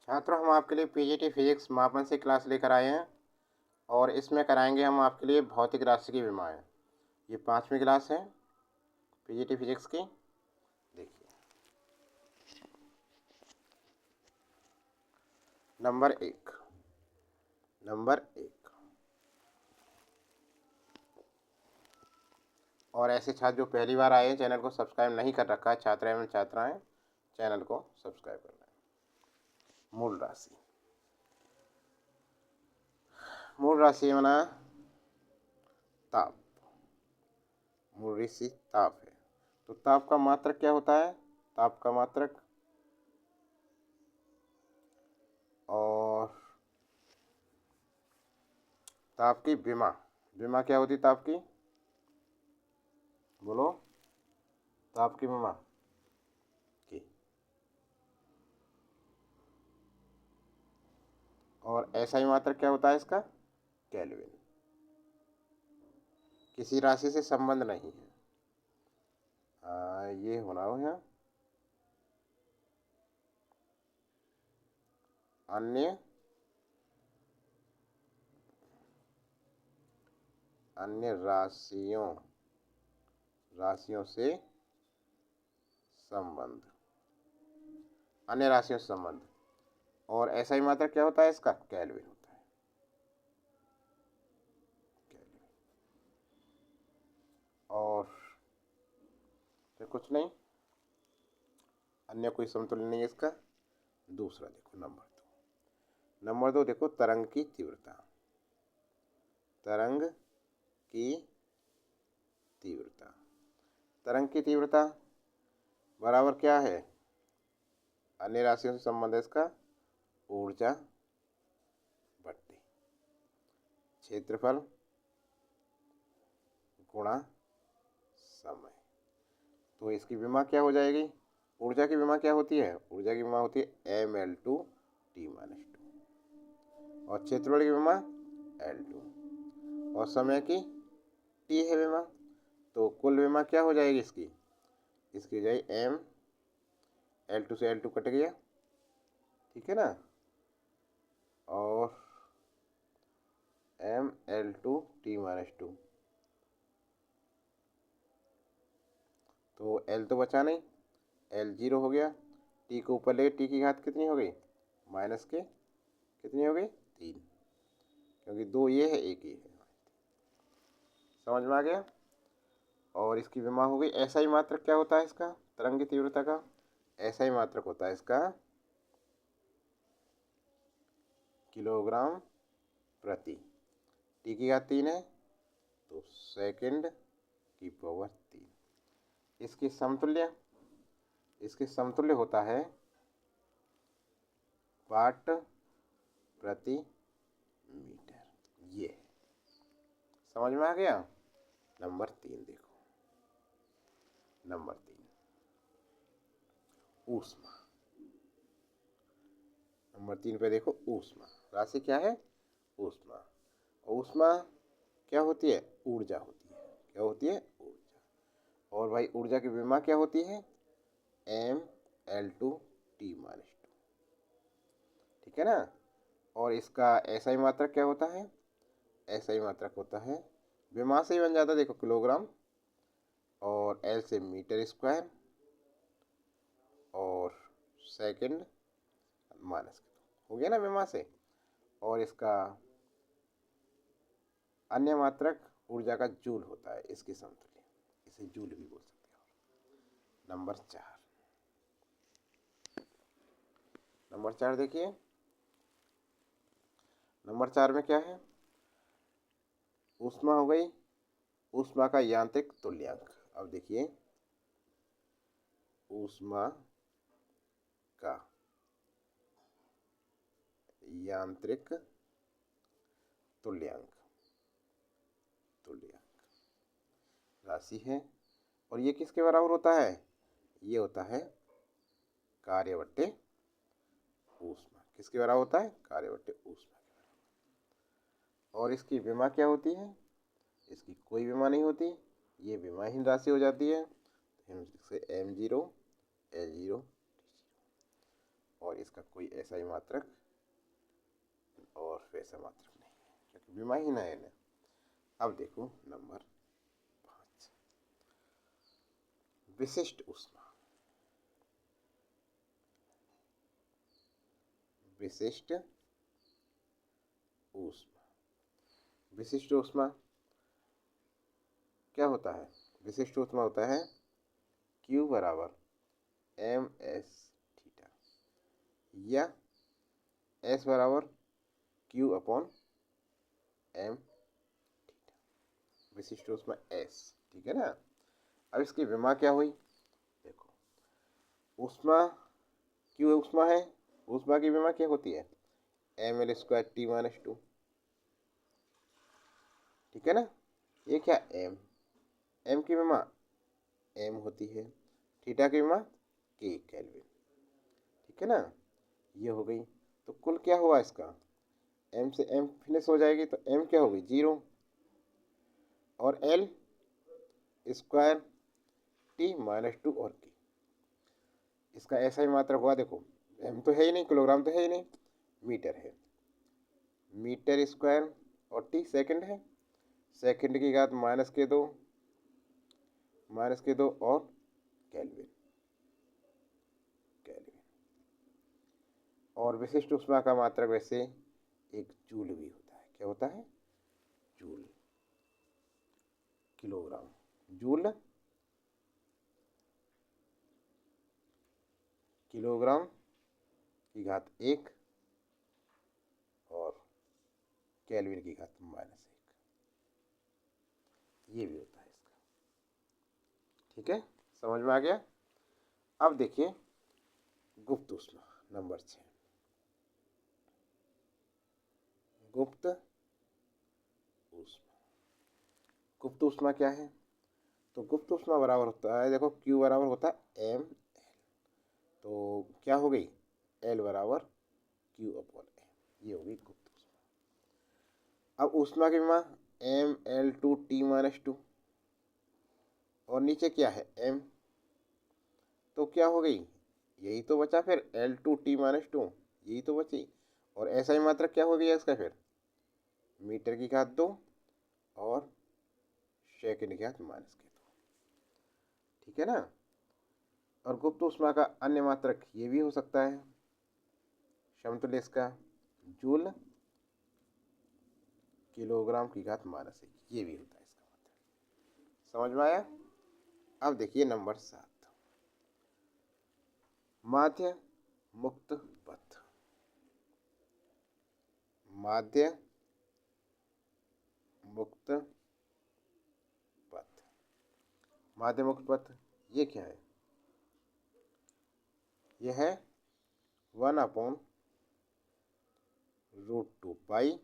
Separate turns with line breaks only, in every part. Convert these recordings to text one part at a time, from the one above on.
छात्रों, हम आपके लिए पीजीटी फिजिक्स मापन से क्लास लेकर आए हैं और इसमें कराएंगे हम आपके लिए भौतिक राशि की विमाएँ। ये 5वीं क्लास है पीजीटी फिजिक्स की। देखिए, नंबर 1 और ऐसे छात्र जो पहली बार आए हैं, चैनल को सब्सक्राइब नहीं कर रखा है, छात्र एवं छात्राएं, चैनल को सब्सक्राइब कर लें। मूल राशि माना ताप। मूल राशि ताप है, तो ताप का मात्रक क्या होता है? ताप का मात्रक और ताप की विमा। विमा क्या होती? ताप की, बोलो, ताप की विमा की। और एसआई मात्रक क्या होता है इसका? केल्विन। किसी राशि से संबंध नहीं है। ये होना हो यहाँ अन्य अन्य राशियों से संबंध। अन्य राशियों से संबंध। और एसआई मात्रक क्या होता है इसका? केल्विन होता है। केल्विन। और फिर कुछ नहीं, अन्य कोई समतुल्य नहीं है इसका। दूसरा देखो, नंबर 2 देखो, तरंग की तीव्रता। तरंग की तीव्रता। तरंग की तीव्रता बराबर क्या है? अन्य राशियों से संबंध है इसका, ऊर्जा बट्टे क्षेत्रफल गुणा समय। तो इसकी विमा क्या हो जाएगी? ऊर्जा की विमा क्या होती है? ऊर्जा की विमा होती है ml/t-2 और क्षेत्रफल की विमा L2 और समय की T है विमा। तो कुल विमा क्या हो जाएगी इसकी? इसकी हो जाएगी m, L2 से L2 कट गया, ठीक है ना, और ml/t-2। तो L तो बचा नहीं, L 0 हो गया। T को ऊपर ले, T की घात कितनी हो गई? माइनस के कितनी हो गई? 3, क्योंकि 2 ये है, 1 ये है। समझ में आ गया? और इसकी विमा हो गई। एसआई मात्रक क्या होता है इसका? तरंग की तीव्रता का एसआई मात्रक होता है इसका किलोग्राम प्रति। टी की घात 3 है, तो सेकंड की पावर 3। इसके समतुल्य होता है वाट प्रति मीटर। ये समझ में आ गया? नंबर 3 देखो, नंबर 3 ऊष्मा। नंबर 3 पे देखो, ऊष्मा राशि क्या है? ऊष्मा। ऊष्मा क्या होती है? ऊर्जा होती है। क्या होती है? ऊर्जा। और भाई ऊर्जा की विमा क्या होती है? ml/t-2, ठीक है ना। और इसका एसआई मात्रक क्या होता है? एसआई मात्रक होता है, विमा से ही बन जाता है, देखो, किलोग्राम, और एल से मीटर स्क्वायर, और सेकंड माइनस हो गया ना विमा से। और इसका अन्य मात्रक ऊर्जा का जूल होता है, इसके समतुल्य, इसे जूल भी बोल सकते हैं। नंबर 4 देखिए, नंबर 4 में क्या है? ऊष्मा हो गई, ऊष्मा का यांत्रिक तुल्यांक। अब देखिए, ऊष्मा का यांत्रिक तुल्यांक राशि है, और ये किसके बराबर होता है? ये होता है कार्य बट्टे ऊष्मा। किसके बराबर होता है? कार्य बट्टे ऊष्मा के बराबर। और इसकी विमा क्या होती है? इसकी कोई विमा नहीं होती, ये विमाहीन राशि हो जाती है। से m0 L0 और इसका कोई ऐसा ही मात्रक और वैसा मात्रक नहीं है, क्योंकि विमाहीन है ना। अब देखो नंबर 5, विशिष्ट ऊष्मा। विशिष्ट ऊष्मा, विशिष्ट ऊष्मा क्या होता है? विशिष्ट ऊष्मा होता है Q बराबर ms थीटा या S बराबर Q अपॉन m थीटा। विशिष्ट ऊष्मा S, ठीक है ना। अब इसकी विमा क्या हुई? देखो, ऊष्मा Q ऊष्मा है, ऊष्मा की विमा क्या होती है? ml² T-2, ठीक है ना। ये क्या m की विमा m होती है, थीटा की विमा k केल्विन, ठीक है ना। ये हो गई। तो कुल क्या हुआ इसका? m से m फिनिश हो जाएगी तो m क्या होगी? 0 और l स्क्वायर T-2 और k। इसका ऐसा ही मात्रक हुआ। देखो m तो है ही नहीं, किलोग्राम तो है ही नहीं, मीटर है, मीटर स्क्वायर और t सेकंड है, सेकंड की घात -2 और केल्विन, केल्विन। और विशिष्ट ऊष्मा का मात्रक वैसे एक जूल भी होता है। क्या होता है? जूल, किलोग्राम, जूल किलोग्राम की घात 1 और केल्विन की घात -1, ये भी होता है इसका, ठीक है। समझ में आ गया। अब देखिए गुप्त ऊष्मा नंबर 6। गुप्त ऊष्मा, गुप्त ऊष्मा क्या है? तो गुप्त ऊष्मा बराबर होता है, देखो Q बराबर होता है m, तो क्या हो गई? L बराबर Q अपॉन m, ये होगी गुप्त ऊष्मा। अब ऊष्मा की विमा ml2 T-2 और नीचे क्या है? m, तो क्या हो गई? यही तो बचा फिर L2 T-2, यही तो बची। और ऐसा ही मात्रक क्या हो गया इसका फिर? मीटर की घात 2 और सेकंड की घात -2, ठीक है ना। और गुप्त ऊष्मा का अन्य मात्रक ये भी हो सकता है, समतुल्य इसका जूल किलोग्राम की घात -1, ये भी होता है इसका मात्रक। समझ में आया। अब देखिए नंबर 7, माध्य मुक्त पथ। माध्य मुक्त पथ, माध्य मुक्त पथ ये क्या है? यह है 1/√2 पाई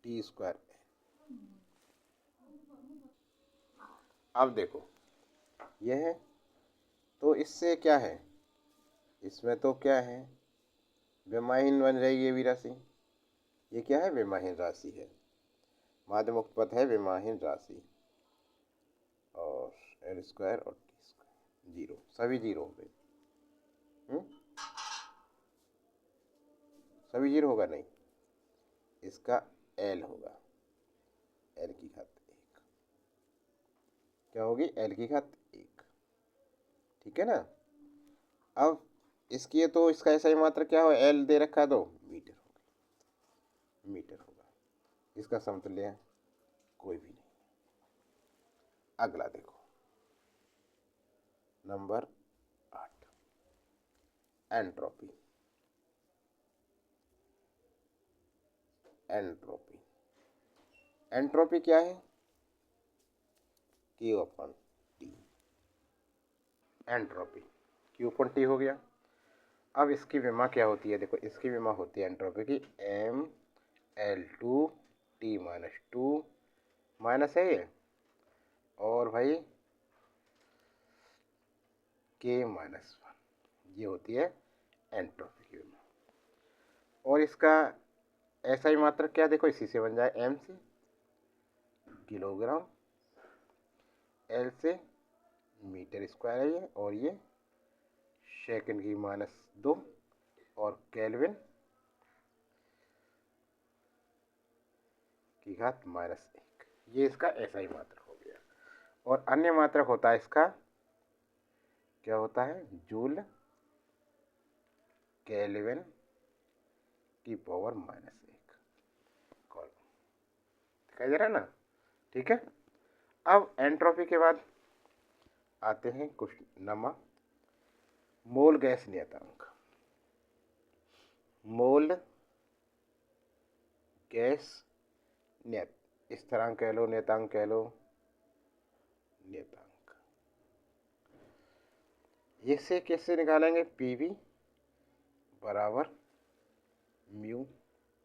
d²। अब देखो यह है, तो इससे क्या है? इसमें तो क्या है? विमाहीन बन जाएगी ये भी राशि। ये क्या है? विमाहीन राशि है। माध्य मुक्त पथ है विमाहीन राशि। और L² और T², 0, सभी 0 हो गए। सभी 0 होगा? नहीं, इसका L होगा, L की घात 1। क्या होगी? L की घात 1, ठीक है ना। अब इसकी तो इसका ऐसा ही मात्र क्या हो? L दे रखा तो मीटर होगी, मीटर होगा। इसका समतुल्य कोई भी नहीं। अगला देखो नंबर 8, एंट्रोपी। एंट्रोपी, एंट्रोपी क्या है? Q upon T, entropy Q upon T हो गया। अब इसकी विमा क्या होती है? देखो इसकी विमा होती है एंट्रोपी की ml2 T-2 माइनस है ये, और भाई K-1, ये होती है एंट्रोपी की विमा। और इसका ऐसा ही मात्रक क्या? देखो इसी से बन जाए, m से किलोग्राम, L से मीटर स्क्वायर है ये, और ये सेकंड की -2 और केल्विन की घात -1। ये इसका ऐसा ही मात्रक हो गया। और अन्य मात्रक होता है इसका, क्या होता है, जूल केल्विन की पावर -1। दिखाई दे रहा है ना? ठीक है। अब एंट्रोपी के बाद आते हैं कुछ नमा, मोल गैस नियतांक। मोल गैस नियत, स्थिरांक कह लो, नियतांक कह लो, नियतांक। इसे कैसे निकालेंगे? पीवी बराबर म्यू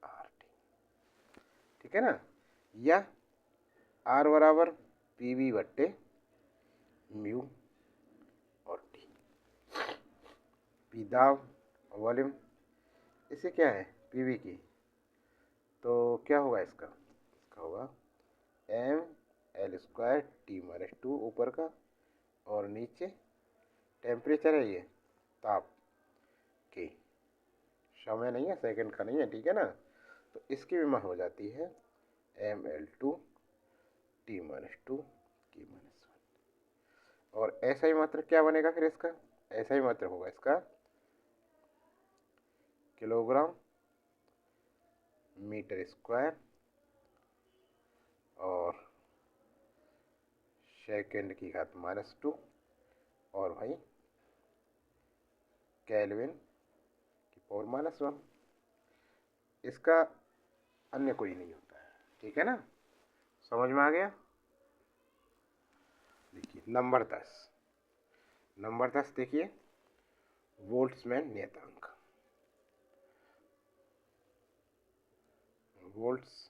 आर टी, ठीक है ना, या आर बराबर पीवी बट्टे म्यू और टी। पी दाब वॉल्यूम, इसे क्या है, पीवी की, तो क्या होगा इसका? इसका होगा mL² T-2 ऊपर का, और नीचे टेम्परेचर है, ये ताप के, समय नहीं है, सेकंड का नहीं है, ठीक है ना। तो इसकी भी मान हो जाती है mL2 T-2 K-1। और ऐसा ही मात्रक क्या बनेगा फिर इसका? ऐसा ही मात्रक होगा इसका किलोग्राम मीटर स्क्वायर और सेकंड की घात -2 और भाई केल्विन की पावर -1। इसका अन्य कोई नहीं होता है, ठीक है ना, समझ में आ गया? देखिए नंबर 10, नंबर 10 देखिए, वोल्ट्समैन नियतांक। वोल्ट्समैन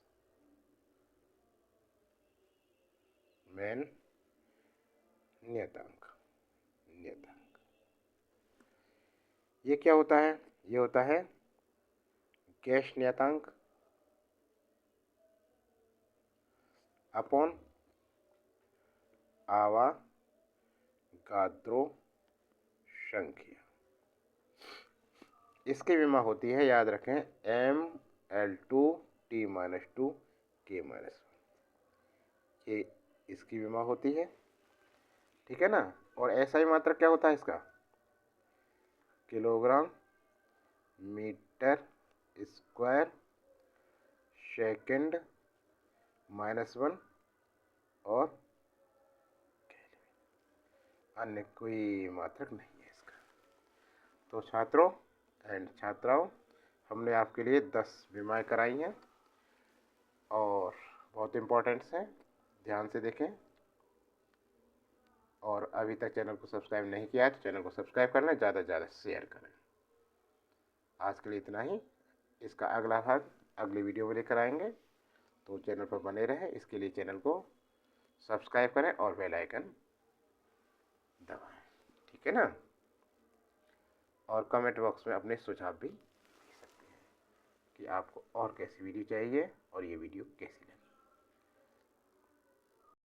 नियतांक, नियतांक ये क्या होता है? ये होता है गैस नियतांक अपॉन आवागाद्रो संख्या। इसकी विमा होती है, याद रखें, mL2 T-2 K-1। ये इसकी विमा होती है, ठीक है ना। और ऐसा ही मात्रक क्या होता है इसका? किलोग्राम मीटर स्क्वायर सेकंड -1 और अन्य कोई मात्रक नहीं है इसका। तो छात्रों एंड छात्राओं, हमने आपके लिए 10 विमाएँ कराई हैं और बहुत इम्पोर्टेंट्स हैं, ध्यान से देखें। और अभी तक चैनल को सब्सक्राइब नहीं किया है तो चैनल को सब्सक्राइब कर लें, ज़्यादा से ज़्यादा शेयर करें। आज के लिए इतना ही, इसका अगला भाग अगली वीडियो में लेकर आएंगे, तो चैनल पर बने रहें। इसके लिए चैनल को सब्सक्राइब करें और बेल आइकन दबाएं, ठीक है ना। और कमेंट बॉक्स में अपने सुझाव भी दे सकते हैं कि आपको और कैसी वीडियो चाहिए और ये वीडियो कैसी लगी।